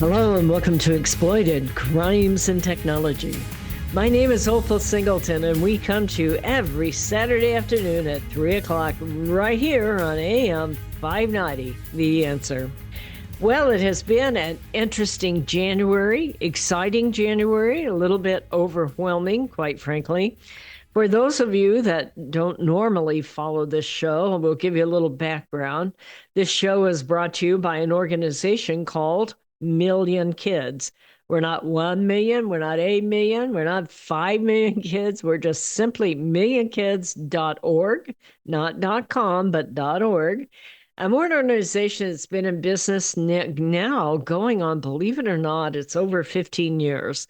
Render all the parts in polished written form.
Hello and welcome to Exploited Crimes and Technology. My name is Opal Singleton, and we come to you every Saturday afternoon at 3 o'clock right here on AM 590, The Answer. Well, it has been an interesting January, exciting January, a little bit overwhelming, quite frankly. For those of you that don't normally follow this show, we'll give you a little background. This show is brought to you by an organization called Million Kids. We're not 1 million, we're not 8 million, we're not 5 million kids. We're just simply millionkids.org, not .com, but .org. And we're an organization that's been in business now going on, believe it or not, it's over 15 years.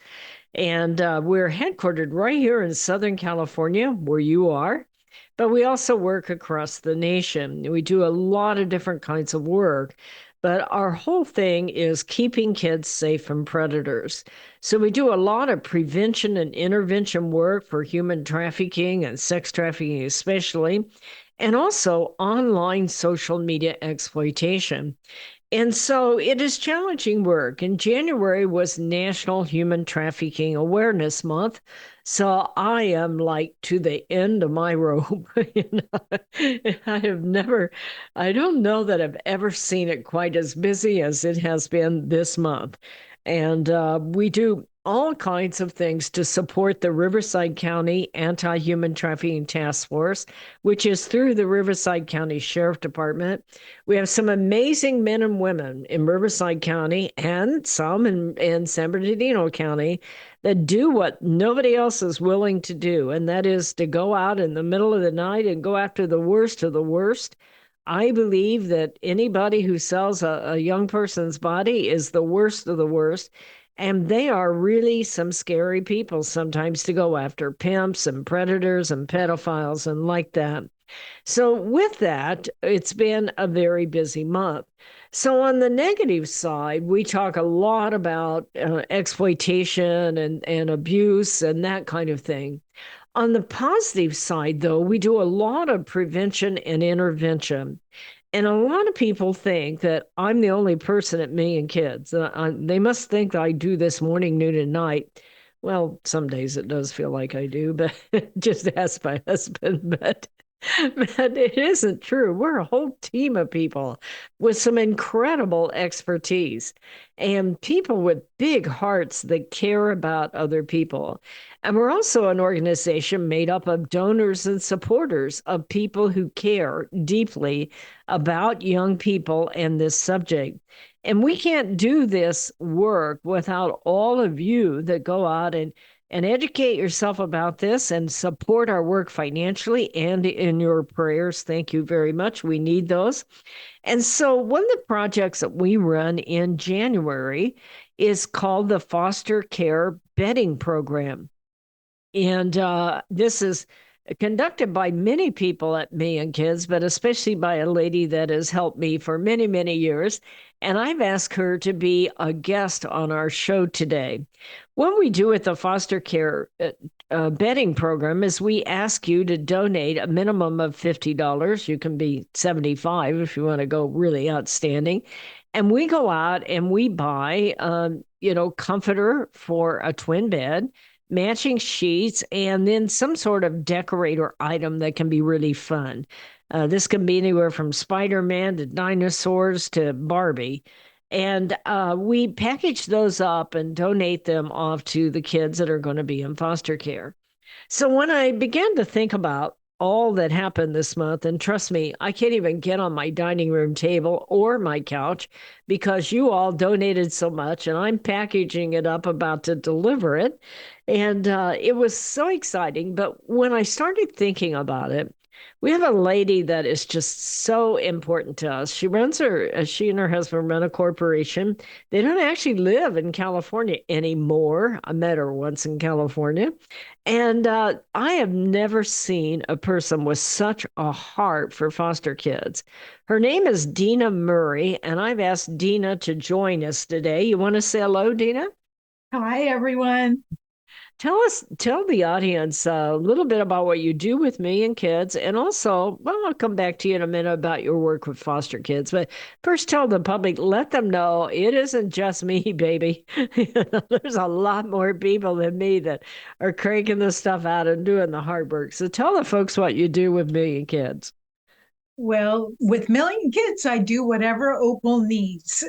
And we're headquartered right here in Southern California, where you are. But we also work across the nation. We do a lot of different kinds of work. But our whole thing is keeping kids safe from predators. So we do a lot of prevention and intervention work for human trafficking and sex trafficking especially, and also online social media exploitation. And so it is challenging work. And January was National Human Trafficking Awareness Month. So I am like to the end of my rope. I don't know that I've ever seen it quite as busy as it has been this month. And we do all kinds of things to support the Riverside County Anti-Human Trafficking Task Force, which is through the Riverside County Sheriff Department. We have some amazing men and women in Riverside County and some in San Bernardino County that do what nobody else is willing to do, and that is to go out in the middle of the night and go after the worst of the worst. I believe that anybody who sells a young person's body is the worst of the worst. And they are really some scary people sometimes to go after, pimps and predators and pedophiles and like that. So with that, it's been a very busy month. So on the negative side, we talk a lot about exploitation and abuse and that kind of thing. On the positive side, though, we do a lot of prevention and intervention. And a lot of people think that I'm the only person at Million Kids. They must think that I do this morning, noon, and night. Well, some days it does feel like I do, but just ask my husband. But it isn't true. We're a whole team of people with some incredible expertise and people with big hearts that care about other people. And we're also an organization made up of donors and supporters of people who care deeply about young people and this subject. And we can't do this work without all of you that go out and educate yourself about this and support our work financially and in your prayers. Thank you very much. We need those. And so one of the projects that we run in January is called the Foster Care Bedding Program. And this is conducted by many people at Million Kids, but especially by a lady that has helped me for many, many years. And I've asked her to be a guest on our show today. What we do with the foster care bedding program is we ask you to donate a minimum of $50. You can be 75 if you want to go really outstanding. And we go out and we buy, comforter for a twin bed, matching sheets, and then some sort of decorator item that can be really fun. This can be anywhere from Spider-Man to dinosaurs to Barbie. And we package those up and donate them off to the kids that are going to be in foster care. So when I began to think about all that happened this month, and trust me, I can't even get on my dining room table or my couch because you all donated so much, and I'm packaging it up, about to deliver it. And it was so exciting. But when I started thinking about it, we have a lady that is just so important to us. She and her husband run a corporation. They don't actually live in California anymore. I met her once in California. And I have never seen a person with such a heart for foster kids. Her name is Deena Murray, and I've asked Deena to join us today. You want to say hello, Deena? Hi, everyone. Tell the audience a little bit about what you do with me and kids, and also, well, I'll come back to you in a minute about your work with foster kids. But first, tell the public, let them know it isn't just me, baby. There's a lot more people than me that are cranking this stuff out and doing the hard work. So tell the folks what you do with me and kids. Well, with Million Kids, I do whatever Opal needs.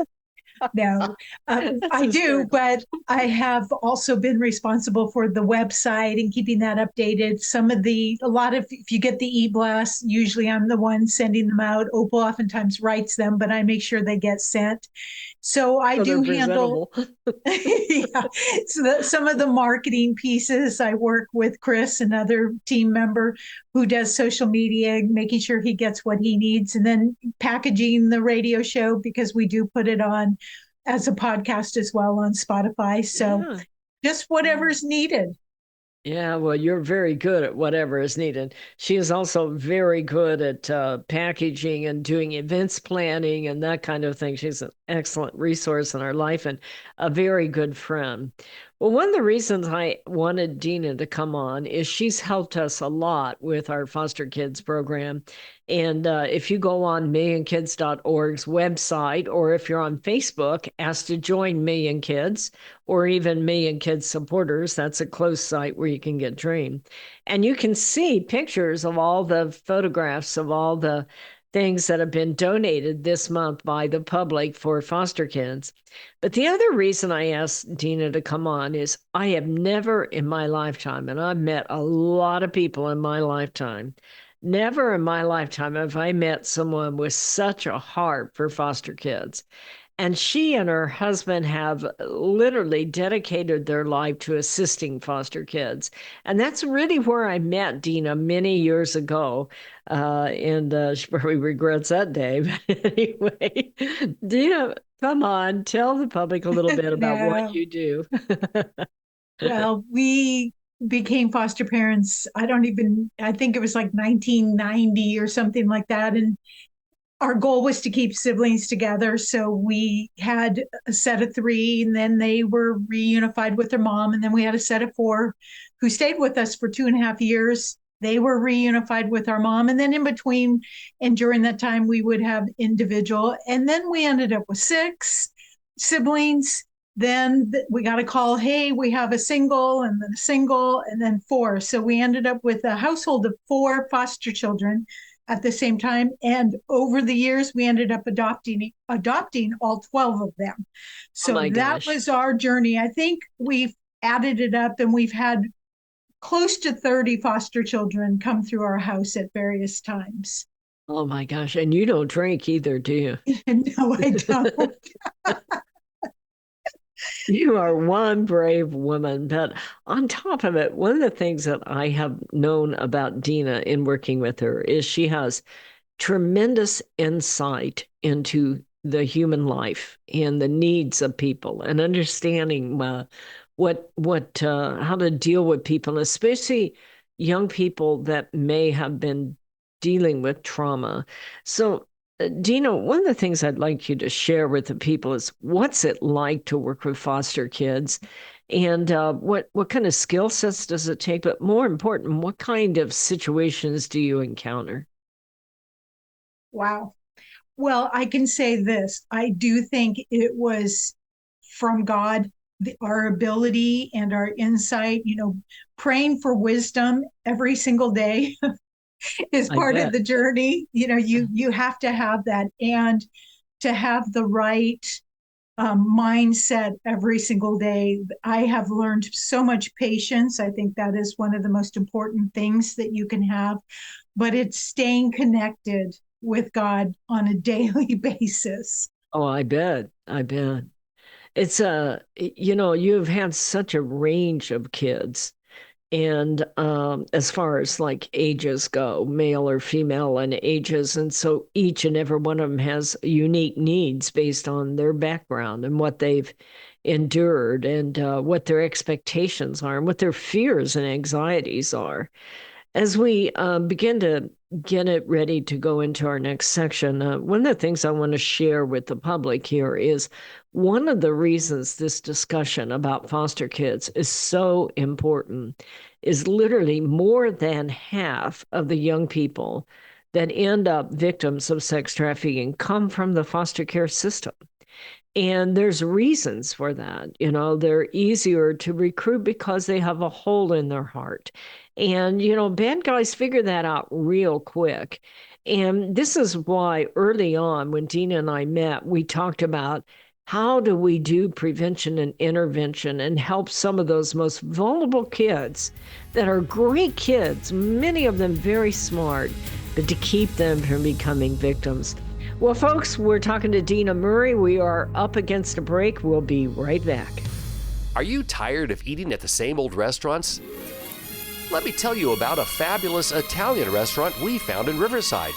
No, That's I do, hysterical. but I have also been responsible for the website and keeping that updated. A lot of, if you get the e-blasts, usually I'm the one sending them out. Opal oftentimes writes them, but I make sure they get sent. So I So they're do handle, presentable. yeah, some of the marketing pieces. I work with Chris, another team member who does social media, making sure he gets what he needs, and then packaging the radio show because we do put it on as a podcast as well on Spotify. So Yeah. just Yeah. whatever's needed. Yeah, well, you're very good at whatever is needed. She is also very good at packaging and doing events planning and that kind of thing. She's an excellent resource in our life and a very good friend. Well, one of the reasons I wanted Deena to come on is she's helped us a lot with our foster kids program. And if you go on millionkids.org's website, or if you're on Facebook, ask to join Million Kids or even Million Kids supporters. That's a closed site where you can get trained. And you can see pictures of all the photographs of all the things that have been donated this month by the public for foster kids. But the other reason I asked Deena to come on is I have never in my lifetime, and I've met a lot of people in my lifetime, never in my lifetime have I met someone with such a heart for foster kids. And she and her husband have literally dedicated their life to assisting foster kids. And that's really where I met Deena many years ago. And she probably regrets that day. But anyway, Deena, come on, tell the public a little bit about what No, you do. well, we became foster parents. I think it was like 1990 or something like that. And our goal was to keep siblings together. So we had a set of three, and then they were reunified with their mom. And then we had a set of four who stayed with us for 2.5 years. They were reunified with our mom. And then in between and during that time, we would have individual. And then we ended up with six siblings. Then we got a call, hey, we have a single, and then a single, and then four. So we ended up with a household of four foster children at the same time. And over the years, we ended up adopting all 12 of them. Oh So my that gosh. was our journey. I think we've added it up and we've had close to 30 foster children come through our house at various times. Oh my gosh. And you don't drink either, do No, I don't. you? You are one brave woman. But on top of it, one of the things that I have known about Deena in working with her is she has tremendous insight into the human life and the needs of people and understanding what how to deal with people, especially young people that may have been dealing with trauma. So, Deena, one of the things I'd like you to share with the people is what's it like to work with foster kids, and what kind of skill sets does it take? But more important, what kind of situations do you encounter? Wow. Well, I can say this. I do think it was from God, our ability and our insight, praying for wisdom every single day is I part of bet. the journey. You have to have that, and to have the right mindset every single day. I have learned so much patience. I think that is one of the most important things that you can have, but it's staying connected with God on a daily basis. Oh, I bet. I bet. It's you've had such a range of kids. And as far as like ages go, male or female and ages. And so each and every one of them has unique needs based on their background and what they've endured and what their expectations are and what their fears and anxieties are. As we begin to get it ready to go into our next section, one of the things I want to share with the public here is one of the reasons this discussion about foster kids is so important is literally more than half of the young people that end up victims of sex trafficking come from the foster care system. And there's reasons for that. They're easier to recruit because they have a hole in their heart. And, bad guys figure that out real quick. And this is why early on, when Deena and I met, we talked about how do we do prevention and intervention and help some of those most vulnerable kids that are great kids, many of them very smart, but to keep them from becoming victims. Well, folks, we're talking to Deena Murray. We are up against a break. We'll be right back. Are you tired of eating at the same old restaurants? Let me tell you about a fabulous Italian restaurant we found in Riverside,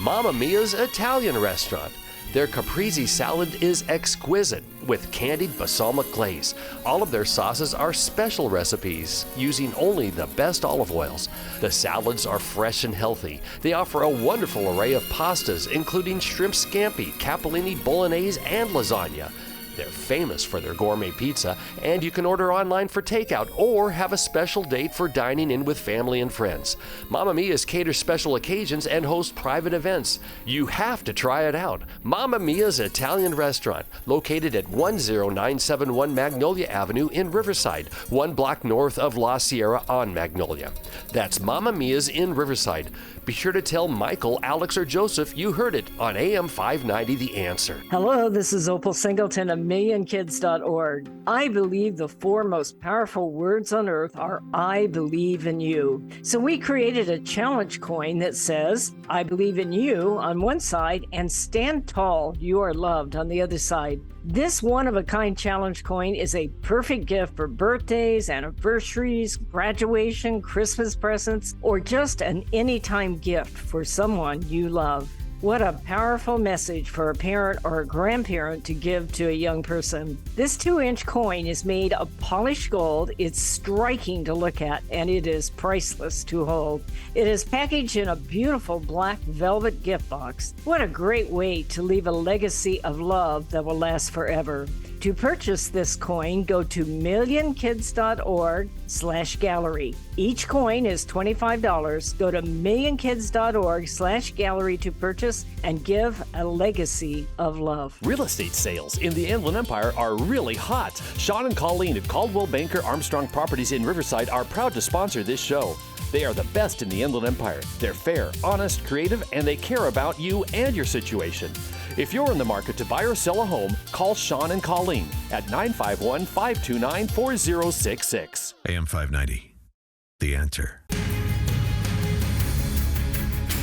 Mamma Mia's Italian Restaurant. Their caprese salad is exquisite with candied balsamic glaze. All of their sauces are special recipes using only the best olive oils. The salads are fresh and healthy. They offer a wonderful array of pastas, including shrimp scampi, capellini, bolognese, and lasagna. They're famous for their gourmet pizza, and you can order online for takeout or have a special date for dining in with family and friends. Mamma Mia's caters special occasions and hosts private events. You have to try it out. Mamma Mia's Italian Restaurant, located at 10971 Magnolia Avenue in Riverside, 1 block north of La Sierra on Magnolia. That's Mamma Mia's in Riverside. Be sure to tell Michael, Alex, or Joseph you heard it on AM 590 The Answer. Hello, this is Opal Singleton of MillionKids.org. I believe the 4 most powerful words on earth are I believe in you. So we created a challenge coin that says, I believe in you on one side and stand tall, you are loved on the other side. This one-of-a-kind challenge coin is a perfect gift for birthdays, anniversaries, graduation, Christmas presents, or just an anytime gift for someone you love. What a powerful message for a parent or a grandparent to give to a young person. This 2-inch coin is made of polished gold. It's striking to look at, and it is priceless to hold. It is packaged in a beautiful black velvet gift box. What a great way to leave a legacy of love that will last forever. To purchase this coin, go to millionkids.org/gallery. Each coin is $25. Go to millionkids.org/gallery to purchase and give a legacy of love. Real estate sales in the Inland Empire are really hot. Sean and Colleen at Caldwell Banker Armstrong Properties in Riverside are proud to sponsor this show. They are the best in the Inland Empire. They're fair, honest, creative, and they care about you and your situation. If you're in the market to buy or sell a home, call Sean and Colleen at 951-529-4066. AM 590, The Answer.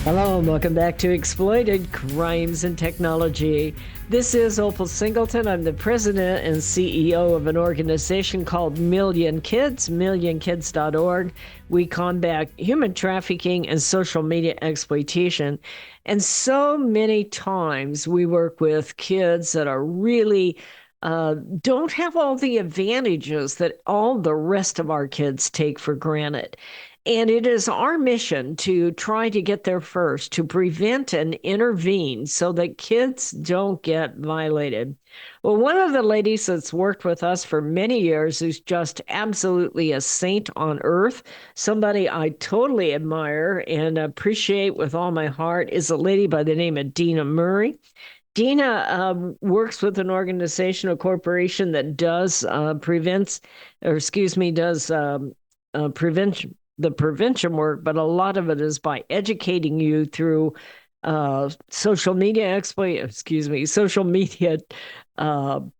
Hello and welcome back to Exploited Crimes and Technology. This is Opal Singleton. I'm the president and CEO of an organization called Million Kids, millionkids.org. We combat human trafficking and social media exploitation. And so many times we work with kids that are really don't have all the advantages that all the rest of our kids take for granted. And it is our mission to try to get there first, to prevent and intervene so that kids don't get violated. Well, one of the ladies that's worked with us for many years, who's just absolutely a saint on earth, somebody I totally admire and appreciate with all my heart, is a lady by the name of Deena Murray. Deena works with an organization, a corporation that does prevention, the prevention work, but a lot of it is by educating you through social media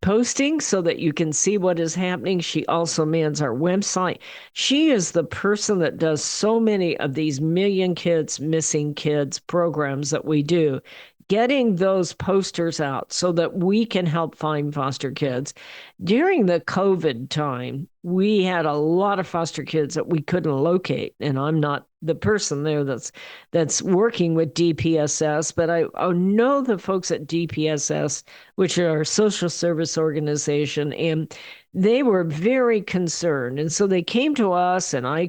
posting so that you can see what is happening. She also mans our website. She is the person that does so many of these Million Kids Missing Kids programs that we do. getting those posters out so that we can help find foster kids. During the COVID time, we had a lot of foster kids that we couldn't locate, and I'm not the person there that's working with DPSS, but I know the folks at DPSS, which are a social service organization, and they were very concerned. And so they came to us, and I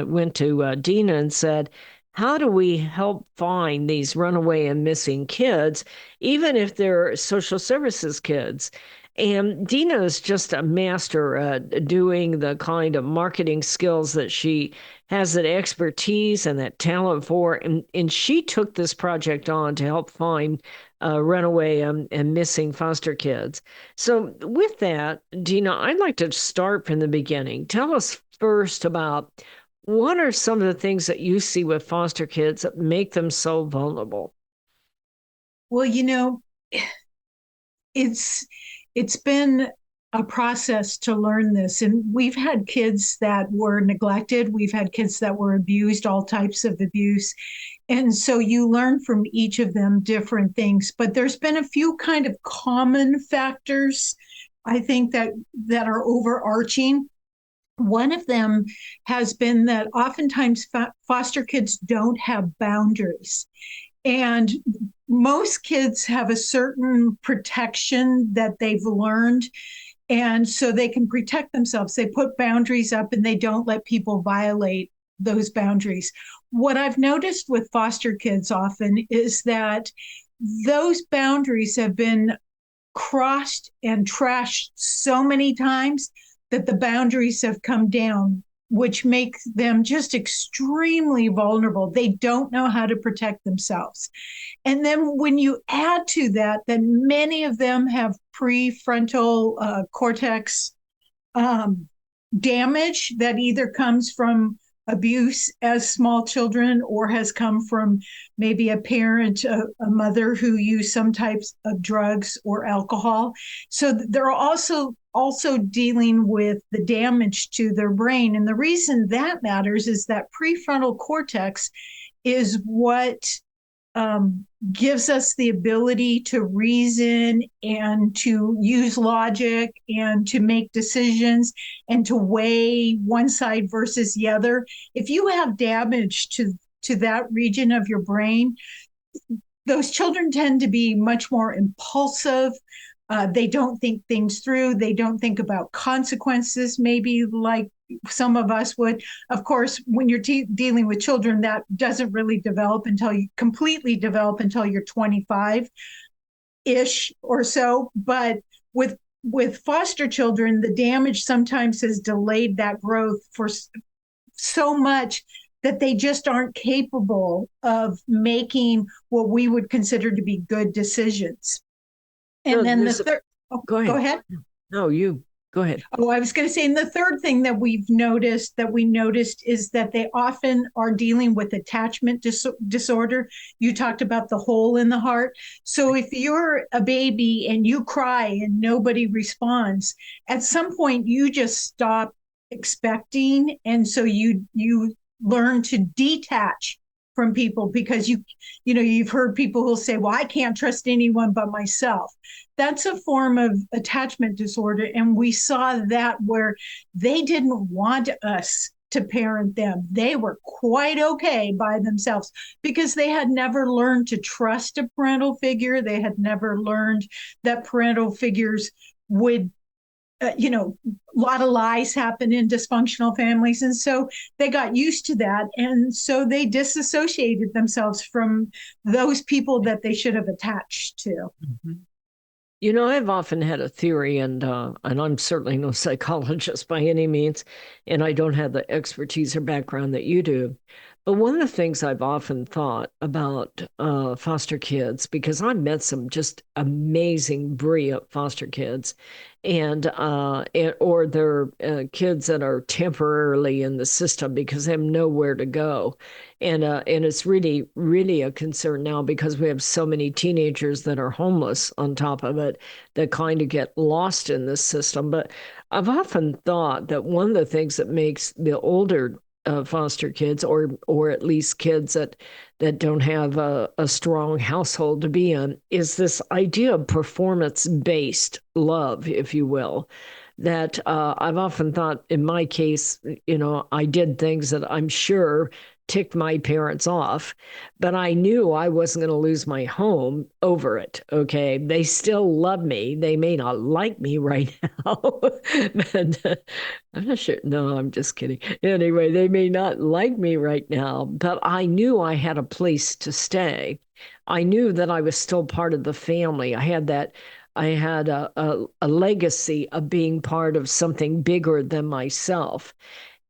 went to Deena and said, how do we help find these runaway and missing kids, even if they're social services kids? And Deena is just a master at doing the kind of marketing skills that she has that expertise and that talent for. And she took this project on to help find runaway and missing foster kids. So, with that, Deena, I'd like to start from the beginning. Tell us first about what are some of the things that you see with foster kids that make them so vulnerable? Well, it's been a process to learn this. And we've had kids that were neglected, we've had kids that were abused, all types of abuse. And so you learn from each of them different things. But there's been a few kind of common factors, I think, that are overarching. One of them has been that oftentimes foster kids don't have boundaries. And most kids have a certain protection that they've learned. And so they can protect themselves. They put boundaries up and they don't let people violate those boundaries. What I've noticed with foster kids often is that those boundaries have been crossed and trashed so many times that the boundaries have come down, which makes them just extremely vulnerable. They don't know how to protect themselves. And then when you add to that, then many of them have prefrontal cortex damage that either comes from abuse as small children or has come from maybe a parent, a mother who used some types of drugs or alcohol. So they're also dealing with the damage to their brain. And the reason that matters is that prefrontal cortex is what gives us the ability to reason and to use logic and to make decisions and to weigh one side versus the other. If you have damage to that region of your brain, those children tend to be much more impulsive. They don't think things through. They don't think about consequences, maybe like some of us would. Of course, when you're dealing with children, that doesn't really completely develop until you're 25-ish or so. But with foster children, the damage sometimes has delayed that growth for so much that they just aren't capable of making what we would consider to be good decisions. And then the third, go ahead. Go ahead. No, you go ahead. Oh, I was going to say, and the third thing that we noticed is that they often are dealing with attachment disorder. You talked about the hole in the heart. So if you're a baby and you cry and nobody responds, at some point you just stop expecting, and so you learn to detach from people, because you've heard people who'll say, well, I can't trust anyone but myself. That's a form of attachment disorder. And we saw that where they didn't want us to parent them. They were quite okay by themselves because they had never learned to trust a parental figure. They had never learned that parental figures would a lot of lies happen in dysfunctional families. And so they got used to that. And so they disassociated themselves from those people that they should have attached to. Mm-hmm. I've often had a theory, and I'm certainly no psychologist by any means, and I don't have the expertise or background that you do. But one of the things I've often thought about foster kids, because I've met some just amazing, brilliant foster kids, or they're kids that are temporarily in the system because they have nowhere to go, and it's really, really a concern now because we have so many teenagers that are homeless on top of it that kind of get lost in this system. But I've often thought that one of the things that makes the older foster kids, or at least kids that don't have a strong household to be in, is this idea of performance-based love, if you will. That I've often thought, in my case, I did things that I'm sure ticked my parents off, but I knew I wasn't going to lose my home over it. Okay. They still love me. They may not like me right now, but I'm not sure. No, I'm just kidding. Anyway, they may not like me right now, but I knew I had a place to stay. I knew that I was still part of the family. I had a legacy of being part of something bigger than myself.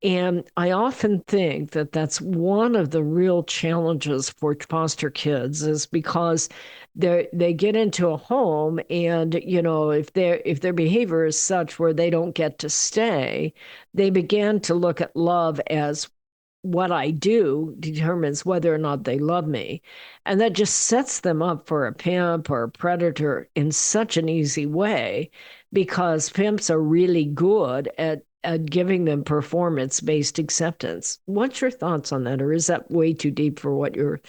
And I often think that that's one of the real challenges for foster kids, is because they get into a home, and if their behavior is such where they don't get to stay, they begin to look at love as what I do determines whether or not they love me. And that just sets them up for a pimp or a predator in such an easy way, because pimps are really good at giving them performance-based acceptance. What's your thoughts on that? Or is that way too deep for what you're...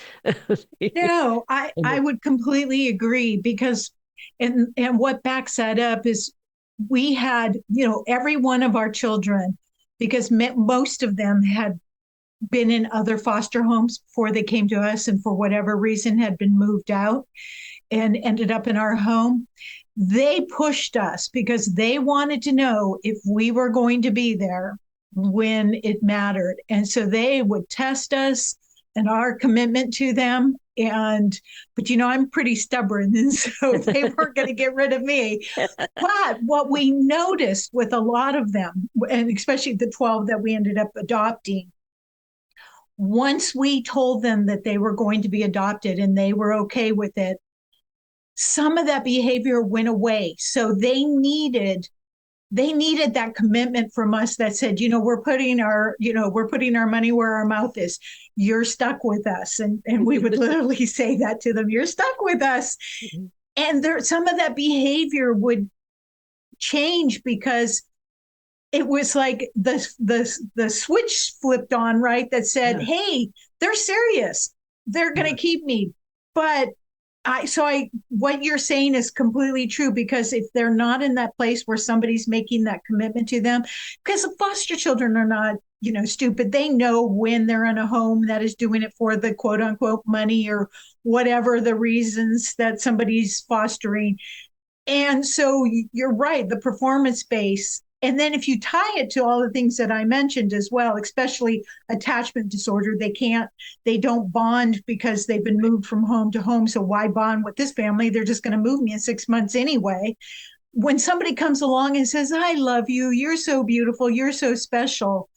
No, I would completely agree, because and what backs that up is we had, every one of our children, because most of them had been in other foster homes before they came to us, and for whatever reason had been moved out and ended up in our home. They pushed us because they wanted to know if we were going to be there when it mattered. And so they would test us and our commitment to them. But I'm pretty stubborn, and so they weren't going to get rid of me. But what we noticed with a lot of them, and especially the 12 that we ended up adopting, once we told them that they were going to be adopted and they were okay with it, some of that behavior went away. So they needed that commitment from us that said, we're putting our money where our mouth is. You're stuck with us. And we would literally say that to them, you're stuck with us. Mm-hmm. And some of that behavior would change, because it was like the switch flipped on, right? That said, hey, they're serious. They're going to keep me. But what you're saying is completely true, because if they're not in that place where somebody's making that commitment to them, because the foster children are not, stupid. They know when they're in a home that is doing it for the quote unquote money or whatever the reasons that somebody's fostering. And so you're right, the performance base. And then if you tie it to all the things that I mentioned as well, especially attachment disorder, they don't bond because they've been moved from home to home. So why bond with this family? They're just going to move me in 6 months anyway. When somebody comes along and says, I love you, you're so beautiful, you're so special,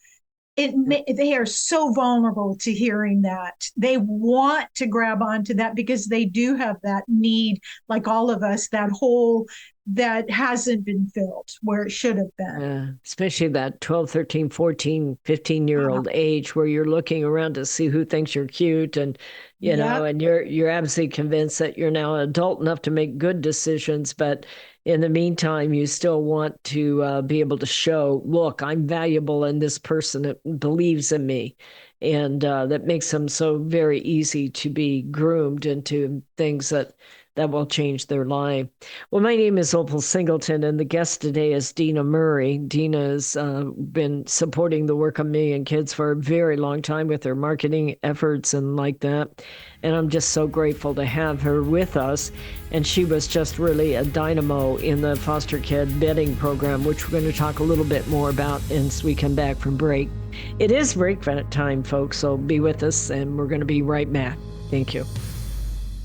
they are so vulnerable to hearing that. They want to grab onto that because they do have that need, like all of us, that hole that hasn't been filled where it should have been. Especially that 12, 13, 14, 15-year-old age where you're looking around to see who thinks you're cute, and and you're absolutely convinced that you're now adult enough to make good decisions, but in the meantime, you still want to be able to show, look, I'm valuable, and this person believes in me. And that makes them so very easy to be groomed into things that will change their life. Well, my name is Opal Singleton, and the guest today is Deena Murray. Deena has been supporting the work of Me and Kids for a very long time with her marketing efforts and like that. And I'm just so grateful to have her with us. And she was just really a dynamo in the foster kid bedding program, which we're going to talk a little bit more about as we come back from break. It is break time, folks, so be with us, and we're going to be right back. Thank you.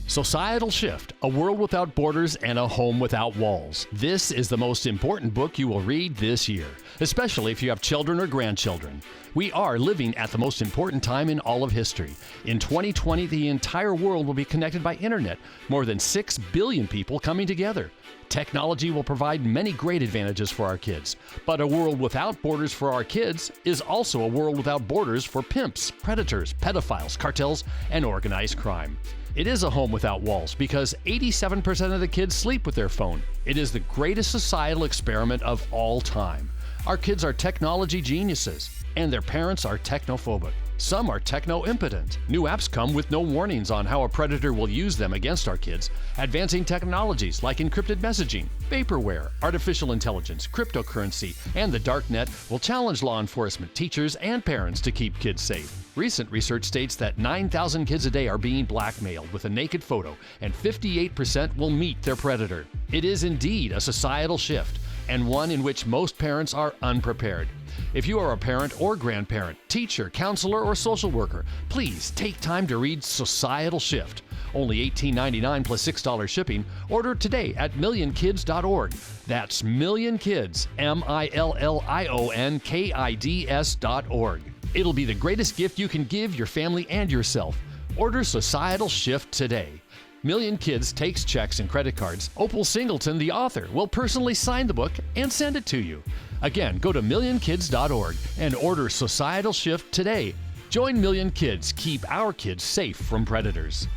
Societal Shift, A World Without Borders and a Home Without Walls. This is the most important book you will read this year, especially if you have children or grandchildren. We are living at the most important time in all of history. In 2020, the entire world will be connected by internet, more than 6 billion people coming together. Technology will provide many great advantages for our kids, but a world without borders for our kids is also a world without borders for pimps, predators, pedophiles, cartels, and organized crime. It is a home without walls because 87% of the kids sleep with their phone. It is the greatest societal experiment of all time. Our kids are technology geniuses, and their parents are technophobic. Some are techno-impotent. New apps come with no warnings on how a predator will use them against our kids. Advancing technologies like encrypted messaging, vaporware, artificial intelligence, cryptocurrency, and the dark net will challenge law enforcement, teachers, and parents to keep kids safe. Recent research states that 9,000 kids a day are being blackmailed with a naked photo, and 58% will meet their predator. It is indeed a societal shift, and one in which most parents are unprepared. If you are a parent or grandparent, teacher, counselor, or social worker, please take time to read Societal Shift. Only $18.99 plus $6 shipping. Order today at millionkids.org. That's millionkids, millionkids.org. It'll be the greatest gift you can give your family and yourself. Order Societal Shift today. Million Kids takes checks and credit cards. Opal Singleton, the author, will personally sign the book and send it to you. Again, go to millionkids.org and order Societal Shift today. Join Million Kids. Keep our kids safe from predators.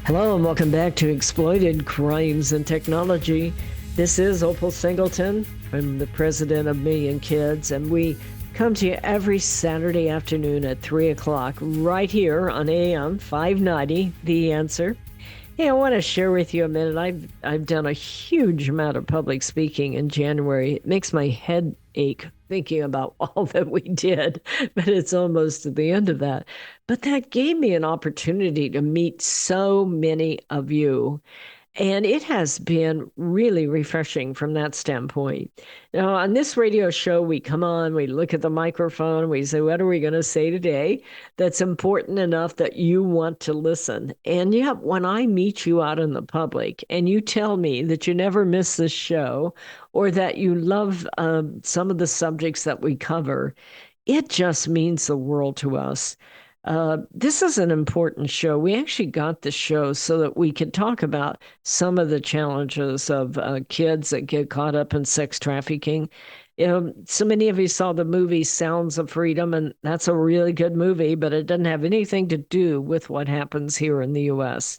Hello and welcome back to Exploited Crimes and Technology. This is Opal Singleton. I'm the president of Million Kids, and we come to you every Saturday afternoon at 3 o'clock right here on AM 590, The Answer. Hey, I want to share with you a minute. I've done a huge amount of public speaking in January. It makes my head ache thinking about all that we did, but it's almost at the end of that. But that gave me an opportunity to meet so many of you. And it has been really refreshing from that standpoint. Now, on this radio show, we come on, we look at the microphone, we say, what are we going to say today that's important enough that you want to listen? And yet, when I meet you out in the public and you tell me that you never miss this show or that you love some of the subjects that we cover, it just means the world to us. This is an important show. We actually got the show so that we could talk about some of the challenges of kids that get caught up in sex trafficking. So many of you saw the movie Sounds of Freedom, and that's a really good movie, but it doesn't have anything to do with what happens here in the U.S.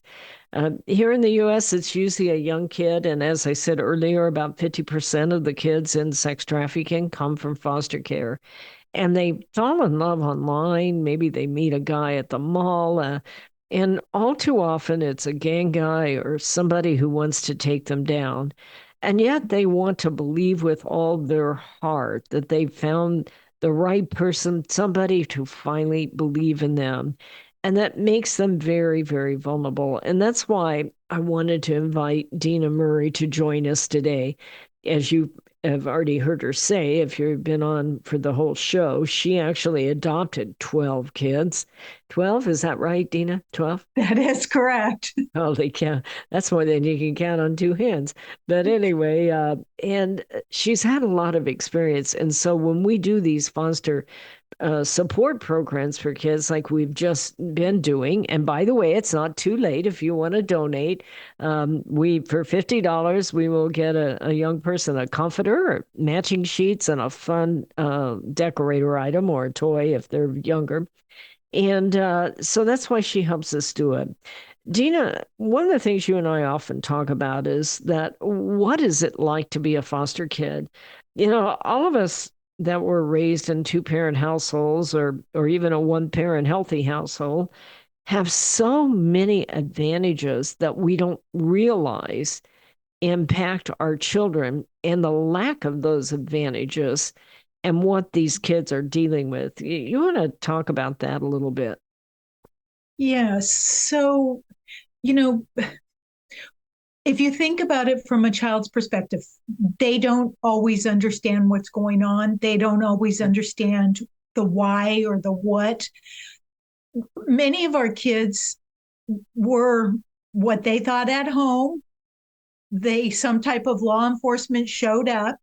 Here in the U.S., it's usually a young kid, and as I said earlier, about 50% of the kids in sex trafficking come from foster care. And they fall in love online. Maybe they meet a guy at the mall. And all too often, it's a gang guy or somebody who wants to take them down. And yet they want to believe with all their heart that they found the right person, somebody to finally believe in them. And that makes them very, very vulnerable. And that's why I wanted to invite Deena Murray to join us today. As you have already heard her say, if you've been on for the whole show, she actually adopted 12 kids. 12, is that right, Deena? 12? That is correct. Holy cow. That's more than you can count on two hands. But anyway, and she's had a lot of experience. And so when we do these foster support programs for kids like we've just been doing. And by the way, it's not too late if you want to donate. We for $50, we will get a young person a comforter, matching sheets, and a fun decorator item or a toy if they're younger. And so that's why she helps us do it. Deena, one of the things you and I often talk about is that what is it like to be a foster kid? All of us that were raised in two-parent households or even a one-parent healthy household have so many advantages that we don't realize impact our children, and the lack of those advantages and what these kids are dealing with. You want to talk about that a little bit? Yeah. So, if you think about it from a child's perspective, they don't always understand what's going on. They don't always understand the why or the what. Many of our kids were what they thought at home. Some type of law enforcement showed up,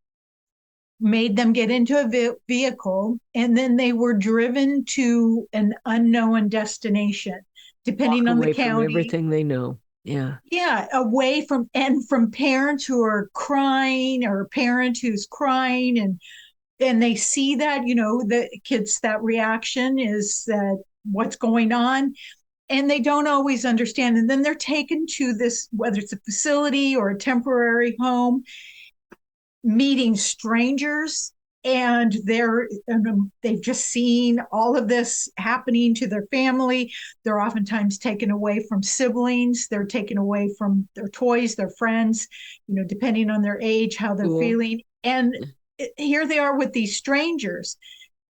made them get into a vehicle, and then they were driven to an unknown destination, depending on the county. From everything they know. Yeah. Yeah, away from parents who are crying or a parent who's crying and they see that, the kids, that reaction is that what's going on. and they don't always understand. And then they're taken to this, whether it's a facility or a temporary home, meeting strangers, and they've just seen all of this happening to their family. They're oftentimes taken away from siblings, they're taken away from their toys, their friends, depending on their age, how they're Cool. feeling. And here they are with these strangers.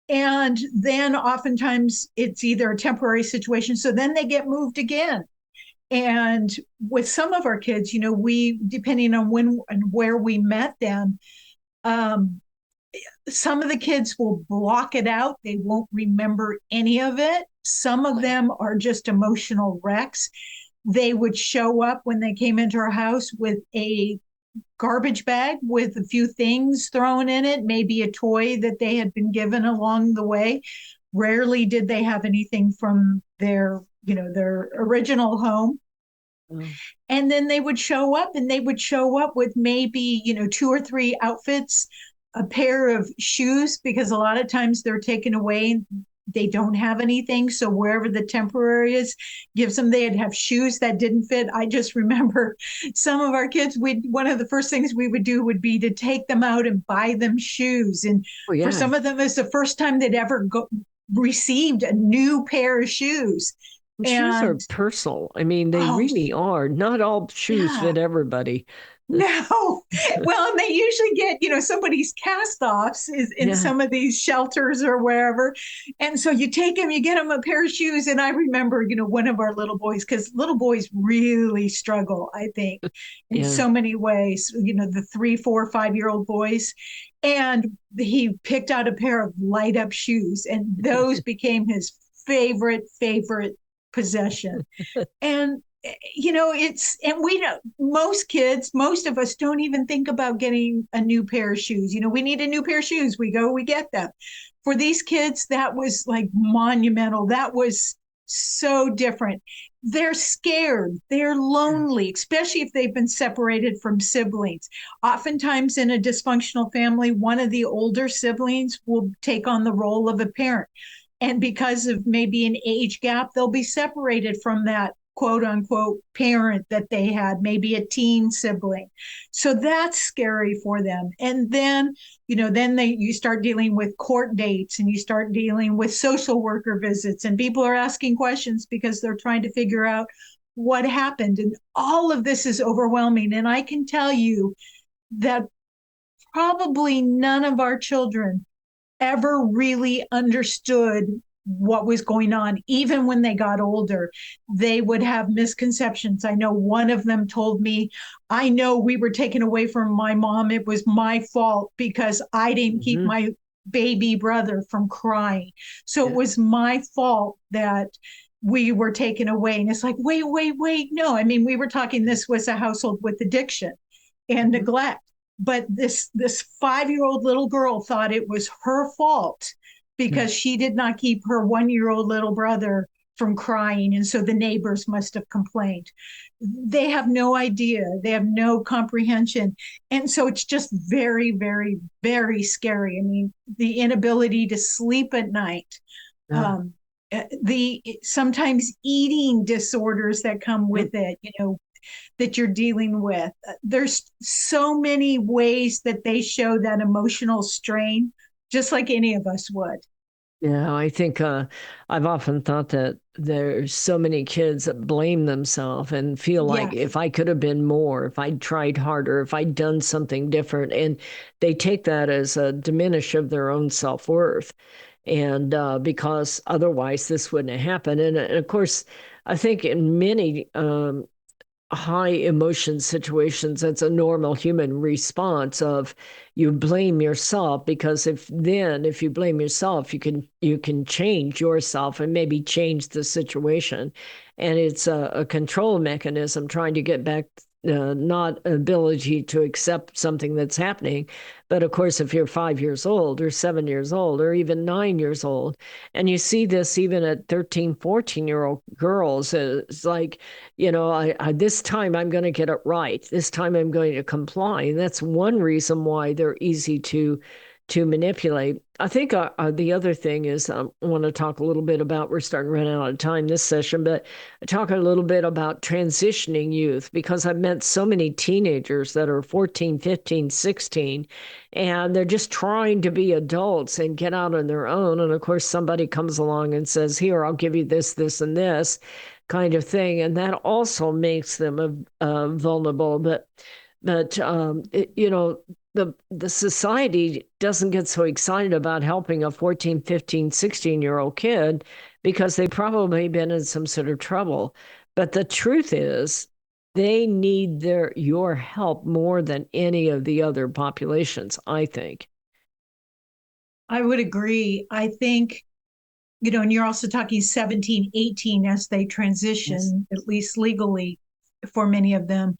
And then oftentimes it's either a temporary situation, so then they get moved again. And with some of our kids, we, depending on when and where we met them, um, some of the kids will block it out. They won't remember any of it. Some of them are just emotional wrecks. They would show up when they came into our house with a garbage bag with a few things thrown in it, maybe a toy that they had been given along the way. Rarely did they have anything from their original home. And then they would show up, and they would show up with maybe, two or three outfits, a pair of shoes, because a lot of times they're taken away and they don't have anything. So wherever the temporary is gives them, they'd have shoes that didn't fit. I just remember some of our kids, one of the first things we would do would be to take them out and buy them shoes. And for some of them, it's the first time they'd ever received a new pair of shoes. Shoes are personal. I mean, they really are. Not all shoes fit everybody. No. Well, and they usually get, somebody's cast offs is in some of these shelters or wherever. And so you take them, you get them a pair of shoes. And I remember, one of our little boys, because little boys really struggle, I think, in so many ways, the 3, 4, 5-year-old boys. And he picked out a pair of light up shoes, and those became his favorite possession. And and we know most of us don't even think about getting a new pair of shoes. We need a new pair of shoes. We go, we get them. For these kids, that was like monumental. That was so different. They're scared. They're lonely, especially if they've been separated from siblings. Oftentimes in a dysfunctional family, one of the older siblings will take on the role of a parent. And because of maybe an age gap, they'll be separated from that quote unquote parent that they had, maybe a teen sibling. So that's scary for them. And then, you start dealing with court dates, and you start dealing with social worker visits, and people are asking questions because they're trying to figure out what happened. And all of this is overwhelming. And I can tell you that probably none of our children ever really understood what was going on. Even when they got older, they would have misconceptions. I know one of them told me, I know we were taken away from my mom. It was my fault because I didn't keep my baby brother from crying. So it was my fault that we were taken away. And it's like, wait. No, I mean, we were talking, this was a household with addiction and neglect. But this 5-year-old little girl thought it was her fault because she did not keep her 1-year-old little brother from crying. And so the neighbors must have complained. They have no idea. They have no comprehension. And so it's just very, very, very scary. I mean, the inability to sleep at night, the sometimes eating disorders that come with it, that you're dealing with. There's so many ways that they show that emotional strain, just like any of us would. Yeah, I think I've often thought that there's so many kids that blame themselves and feel like if I could have been more, if I'd tried harder, if I'd done something different, and they take that as a diminish of their own self-worth. And because otherwise this wouldn't have happened. And of course, I think in many high emotion situations, that's a normal human response of you blame yourself, because if you blame yourself, you can change yourself and maybe change the situation. And it's a control mechanism trying to get back, not ability to accept something that's happening. But of course, if you're 5 years old or 7 years old or even 9 years old, and you see this even at 13, 14-year-old girls, it's like, this time I'm going to get it right. This time I'm going to comply. And that's one reason why they're easy to to manipulate. I think the other thing is I want to talk a little bit about, we're starting to run out of time this session, but talk a little bit about transitioning youth, because I've met so many teenagers that are 14, 15, 16, and they're just trying to be adults and get out on their own. And of course, somebody comes along and says, here, I'll give you this, this, and this kind of thing. And that also makes them vulnerable. The society doesn't get so excited about helping a 14, 15, 16-year-old kid because they've probably been in some sort of trouble. But the truth is, they need your help more than any of the other populations, I think. I would agree. I think, and you're also talking 17, 18 as they transition, yes, at least legally for many of them.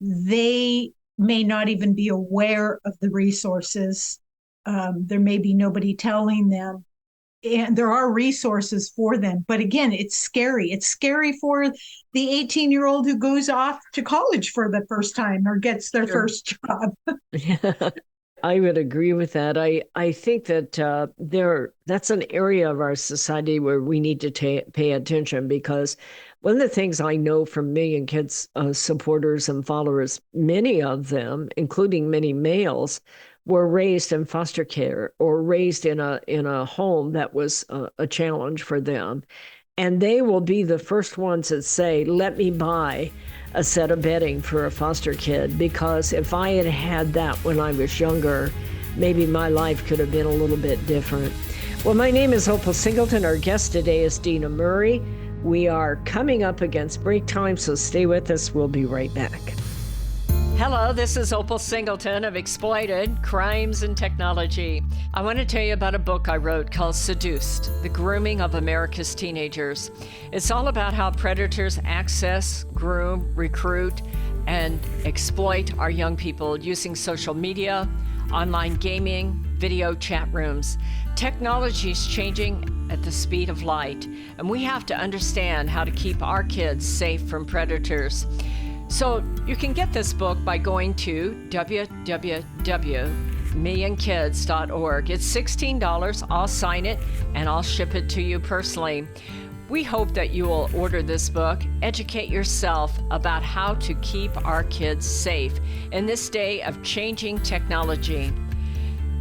They may not even be aware of the resources. There may be nobody telling them. And there are resources for them. But again, it's scary. It's scary for the 18-year-old who goes off to college for the first time or gets their first job. Yeah, I would agree with that. I think that that's an area of our society where we need to pay attention, because one of the things I know from Million Kids supporters and followers, many of them, including many males, were raised in foster care or raised in a home that was a challenge for them. And they will be the first ones that say, let me buy a set of bedding for a foster kid, because if I had had that when I was younger, maybe my life could have been a little bit different. Well, my name is Opal Singleton. Our guest today is Deena Murray. We are coming up against break time, so stay with us. We'll be right back. Hello, this is Opal Singleton of Exploited: Crimes and Technology. I want to tell you about a book I wrote called Seduced: The Grooming of America's Teenagers. It's all about how predators access, groom, recruit, and exploit our young people using social media, online gaming, video chat rooms. Technology is changing at the speed of light, and we have to understand how to keep our kids safe from predators. So you can get this book by going to www.millionkids.org. It's $16. I'll sign it and I'll ship it to you personally. We hope that you will order this book, educate yourself about how to keep our kids safe in this day of changing technology.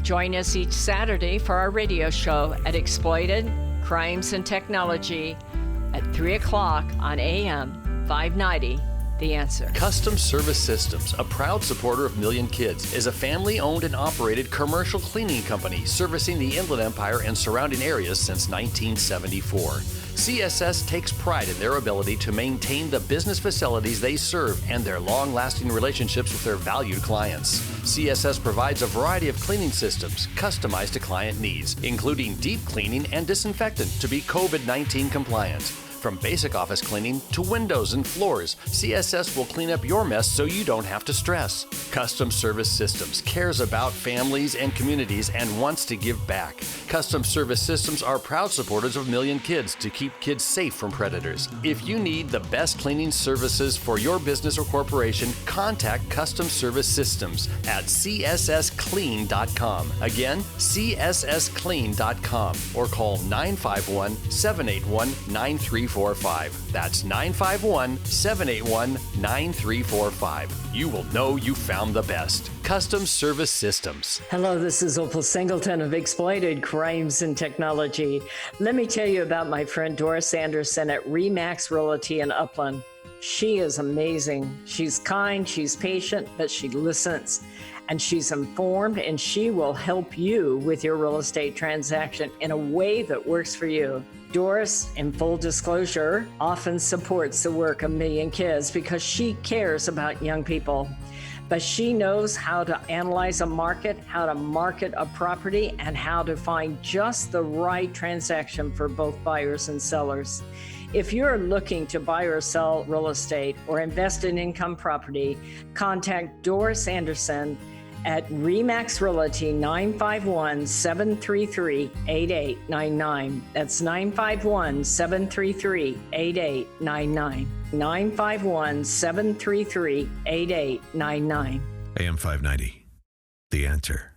Join us each Saturday for our radio show at Exploited: Crimes and Technology at 3 o'clock on AM 590. The Answer. Custom Service Systems, a proud supporter of Million Kids, is a family-owned and operated commercial cleaning company servicing the Inland Empire and surrounding areas since 1974. CSS takes pride in their ability to maintain the business facilities they serve and their long-lasting relationships with their valued clients. CSS provides a variety of cleaning systems customized to client needs, including deep cleaning and disinfectant to be COVID-19 compliant. From basic office cleaning to windows and floors, CSS will clean up your mess so you don't have to stress. Custom Service Systems cares about families and communities and wants to give back. Custom Service Systems are proud supporters of Million Kids to keep kids safe from predators. If you need the best cleaning services for your business or corporation, contact Custom Service Systems at cssclean.com. Again, cssclean.com, or call 951-781-9345. That's 951-781-9345. You will know you found the best. Custom Service Systems. Hello, this is Opal Singleton of Exploited: Crimes and Technology. Let me tell you about my friend Doris Anderson at Remax Realty in Upland. She is amazing. She's kind, she's patient, but she listens. And she's informed, and she will help you with your real estate transaction in a way that works for you. Doris, in full disclosure, often supports the work of Million Kids because she cares about young people. But she knows how to analyze a market, how to market a property, and how to find just the right transaction for both buyers and sellers. If you're looking to buy or sell real estate or invest in income property, contact Doris Anderson at Remax Realty, 951-733-8899. That's 951-733-8899. 951-733-8899. AM 590. The Answer.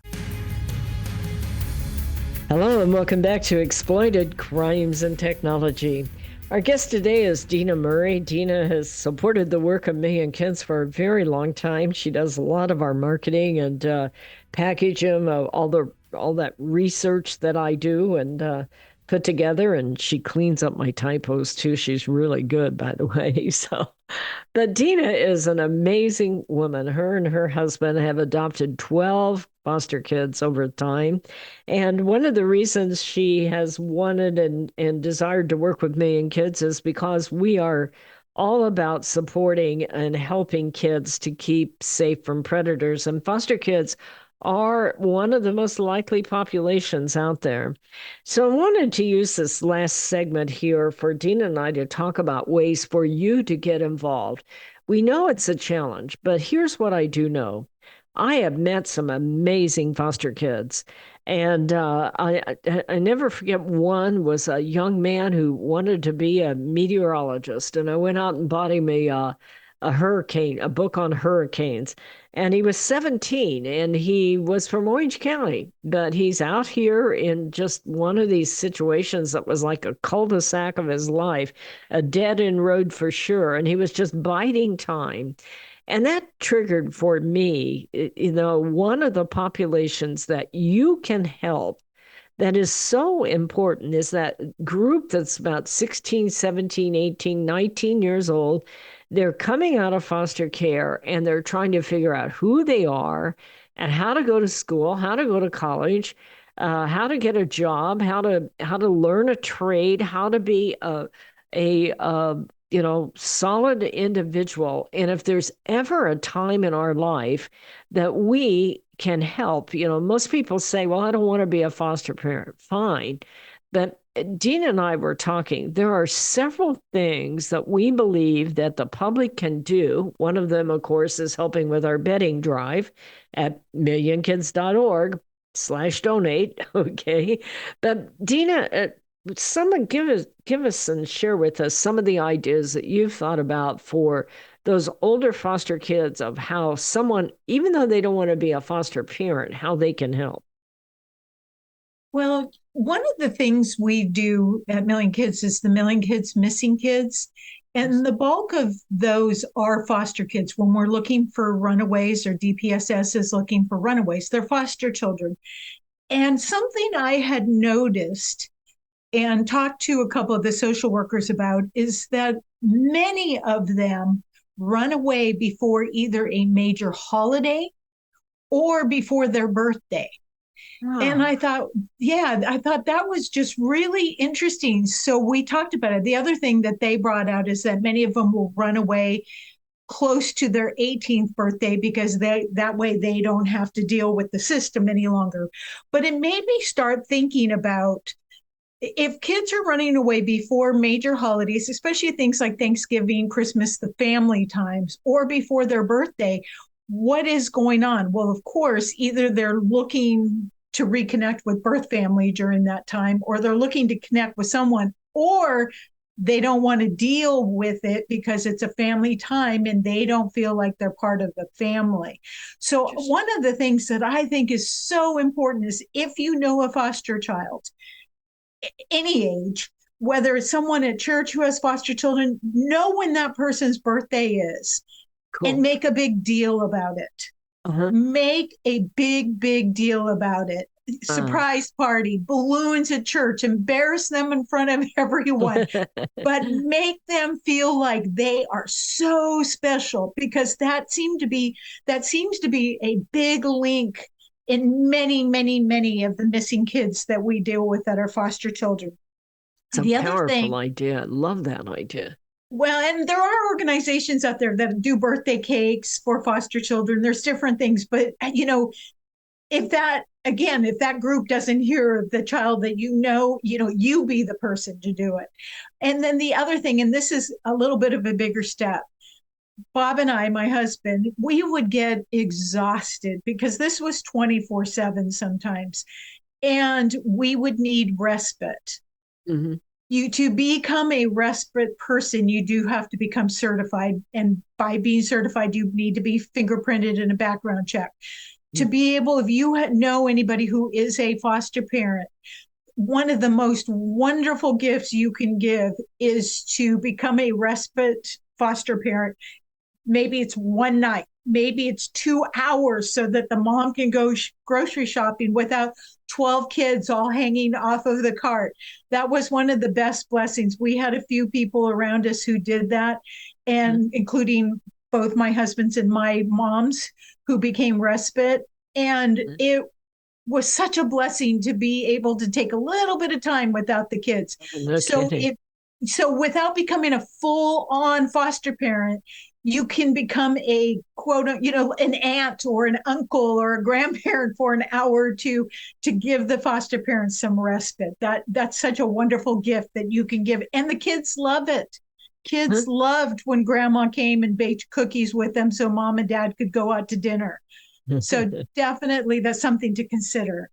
Hello and welcome back to Exploited Crimes and Technology. Our guest today is Deena Murray. Deena has supported the work of Million Kids for a very long time. She does a lot of our marketing and packaging of all that research that I do and put together, and she cleans up my typos too. She's really good, by the way. But Deena is an amazing woman. Her and her husband have adopted 12 foster kids over time. And one of the reasons she has wanted and desired to work with Million Kids is because we are all about supporting and helping kids to keep safe from predators. And foster kids are one of the most likely populations out there. So I wanted to use this last segment here for Deena and I to talk about ways for you to get involved. We know it's a challenge, but here's what I do know. I have met some amazing foster kids. And I never forget, one was a young man who wanted to be a meteorologist. And I went out and bought him a book on hurricanes. And he was 17 and he was from Orange County, but he's out here in just one of these situations that was like a cul-de-sac of his life, a dead end road for sure. And he was just biding time. And that triggered for me, one of the populations that you can help that is so important is that group that's about 16, 17, 18, 19 years old. They're coming out of foster care and they're trying to figure out who they are and how to go to school, how to go to college, how to get a job, how to learn a trade, how to be a solid individual. And if there's ever a time in our life that we can help, most people say, well, I don't want to be a foster parent. Fine. But Deena and I were talking. There are several things that we believe that the public can do. One of them, of course, is helping with our bedding drive at millionkids.org/donate. Okay. But Deena, someone give us and share with us some of the ideas that you've thought about for those older foster kids of how someone, even though they don't want to be a foster parent, how they can help. Well, one of the things we do at Million Kids is the Million Kids Missing Kids. And the bulk of those are foster kids. When we're looking for runaways, or DPSS is looking for runaways, they're foster children. And something I had noticed and talked to a couple of the social workers about is that many of them run away before either a major holiday or before their birthday. Oh. And I thought that was just really interesting. So we talked about it. The other thing that they brought out is that many of them will run away close to their 18th birthday because that way they don't have to deal with the system any longer. But it made me start thinking about, if kids are running away before major holidays, especially things like Thanksgiving, Christmas, the family times, or before their birthday, what is going on? Well, of course, either they're looking to reconnect with birth family during that time, or they're looking to connect with someone, or they don't want to deal with it because it's a family time and they don't feel like they're part of the family. So one of the things that I think is so important is, if you know a foster child, any age, whether it's someone at church who has foster children, know when that person's birthday is. Cool. And make a big deal about it. Uh-huh. Make a big, big deal about it. Surprise party, balloons at church, embarrass them in front of everyone, but make them feel like they are so special, because that seems to be a big link in many, many, many of the missing kids that we deal with that are foster children. It's a powerful idea. I love that idea. Well, and there are organizations out there that do birthday cakes for foster children. There's different things, but if that group doesn't hear the child that you be the person to do it. And then the other thing, and this is a little bit of a bigger step, Bob and I, my husband, we would get exhausted because this was 24/7 sometimes, and we would need respite. Mm-hmm. To become a respite person, you do have to become certified. And by being certified, you need to be fingerprinted in a background check. to be able, if you know anybody who is a foster parent, one of the most wonderful gifts you can give is to become a respite foster parent. Maybe it's one night, maybe it's 2 hours, so that the mom can go grocery shopping without 12 kids all hanging off of the cart. That was one of the best blessings. We had a few people around us who did that, and including both my husband's and my mom's, who became respite. And it was such a blessing to be able to take a little bit of time without the kids. No So kidding. so without becoming a full-on foster parent, you can become a quote, an aunt or an uncle or a grandparent for an hour or two, to give the foster parents some respite. That's such a wonderful gift that you can give. And the kids love it. Kids loved when grandma came and baked cookies with them so mom and dad could go out to dinner. So definitely that's something to consider.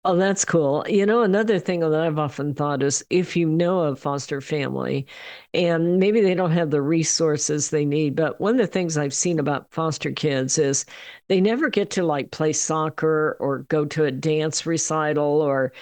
Oh, that's cool. Another thing that I've often thought is, if you know a foster family and maybe they don't have the resources they need, but one of the things I've seen about foster kids is they never get to like play soccer or go to a dance recital or,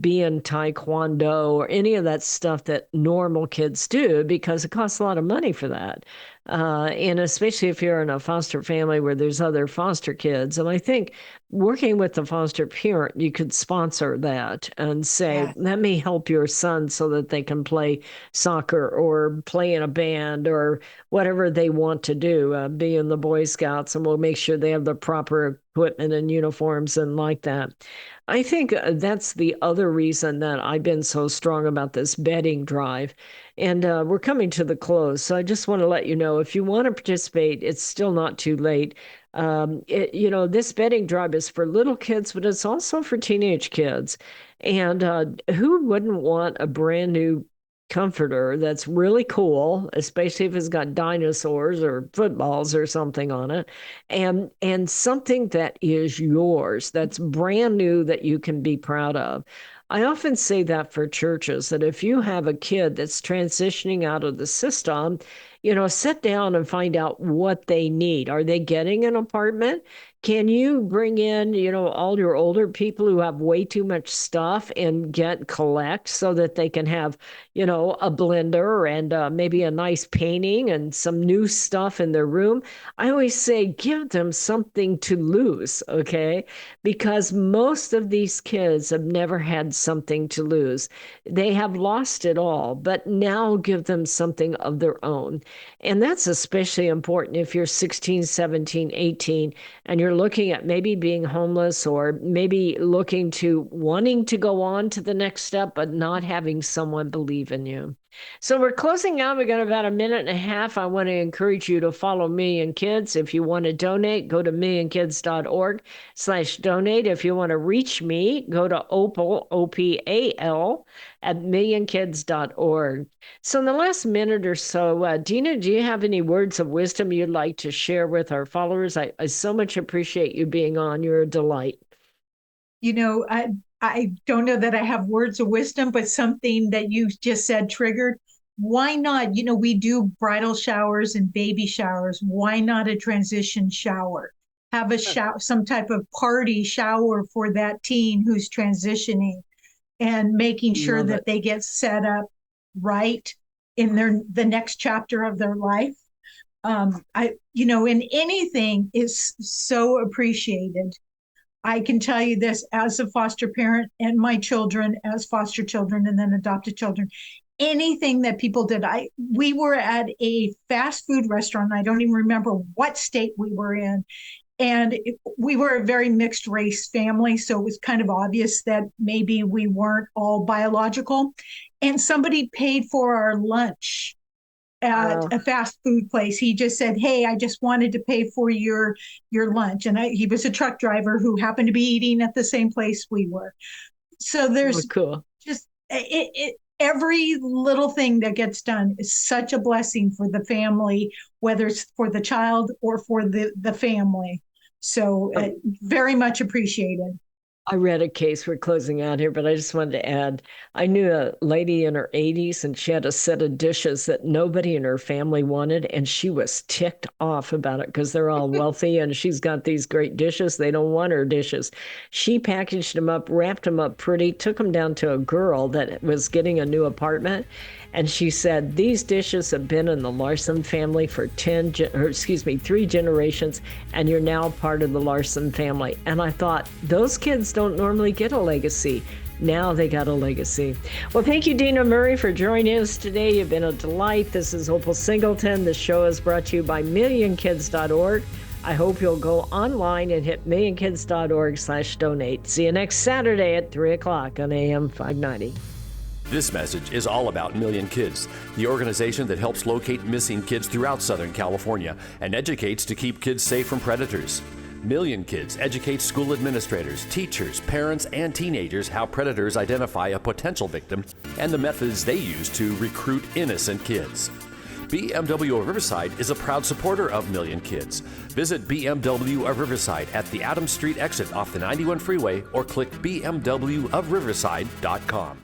be in taekwondo or any of that stuff that normal kids do, because it costs a lot of money for that. And especially if you're in a foster family where there's other foster kids. And I think working with the foster parent, you could sponsor that and say, Yes. let me help your son so that they can play soccer or play in a band or whatever they want to do, be in the Boy Scouts, and we'll make sure they have the proper equipment and uniforms and like that. I think that's the other reason that I've been so strong about this bedding drive. And we're coming to the close. So I just want to let you know, if you want to participate, it's still not too late. This bedding drive is for little kids, but it's also for teenage kids. And who wouldn't want a brand new comforter that's really cool, especially if it's got dinosaurs or footballs or something on it, and something that is yours, that's brand new, that you can be proud of. I often say that for churches, that if you have a kid that's transitioning out of the system, sit down and find out what they need. Are they getting an apartment? Can you bring in, all your older people who have way too much stuff and collect so that they can have, a blender and maybe a nice painting and some new stuff in their room? I always say, give them something to lose, okay? Because most of these kids have never had something to lose. They have lost it all, but now give them something of their own. And that's especially important if you're 16, 17, 18, and you're looking at maybe being homeless, or maybe wanting to go on to the next step, but not having someone believe in you. So we're closing out. We got about a minute and a half. I want to encourage you to follow Million Kids. If you want to donate, go to millionkids.org/donate. If you want to reach me, go to Opal, OPAL, at millionkids.org. So in the last minute or so, Deena, do you have any words of wisdom you'd like to share with our followers? I so much appreciate you being on. You're a delight. I don't know that I have words of wisdom, but something that you just said triggered. Why not? We do bridal showers and baby showers. Why not a transition shower? Have a shower, some type of party shower for that teen who's transitioning, and making sure that they get set up right in the next chapter of their life. In anything is so appreciated. I can tell you this, as a foster parent, and my children as foster children and then adopted children, anything that people did. We were at a fast food restaurant. I don't even remember what state we were in. And we were a very mixed race family. So it was kind of obvious that maybe we weren't all biological. And somebody paid for our lunch at a fast food place. He just said, "Hey, I just wanted to pay for your lunch." And he was a truck driver who happened to be eating at the same place we were. So there's cool. Just every little thing that gets done is such a blessing for the family, whether it's for the child or for the family. So very much appreciated. I read a case, we're closing out here, but I just wanted to add, I knew a lady in her 80s and she had a set of dishes that nobody in her family wanted. And she was ticked off about it because they're all wealthy and she's got these great dishes. They don't want her dishes. She packaged them up, wrapped them up pretty, took them down to a girl that was getting a new apartment. And she said, these dishes have been in the Larson family for 3 generations, and you're now part of the Larson family. And I thought, those kids don't normally get a legacy. Now they got a legacy. Well, thank you, Deena Murray, for joining us today. You've been a delight. This is Opal Singleton. This show is brought to you by MillionKids.org. I hope you'll go online and hit millionkids.org/donate. See you next Saturday at 3 o'clock on AM 590. This message is all about Million Kids, the organization that helps locate missing kids throughout Southern California and educates to keep kids safe from predators. Million Kids educates school administrators, teachers, parents, and teenagers how predators identify a potential victim and the methods they use to recruit innocent kids. BMW of Riverside is a proud supporter of Million Kids. Visit BMW of Riverside at the Adams Street exit off the 91 freeway or click bmwofriverside.com.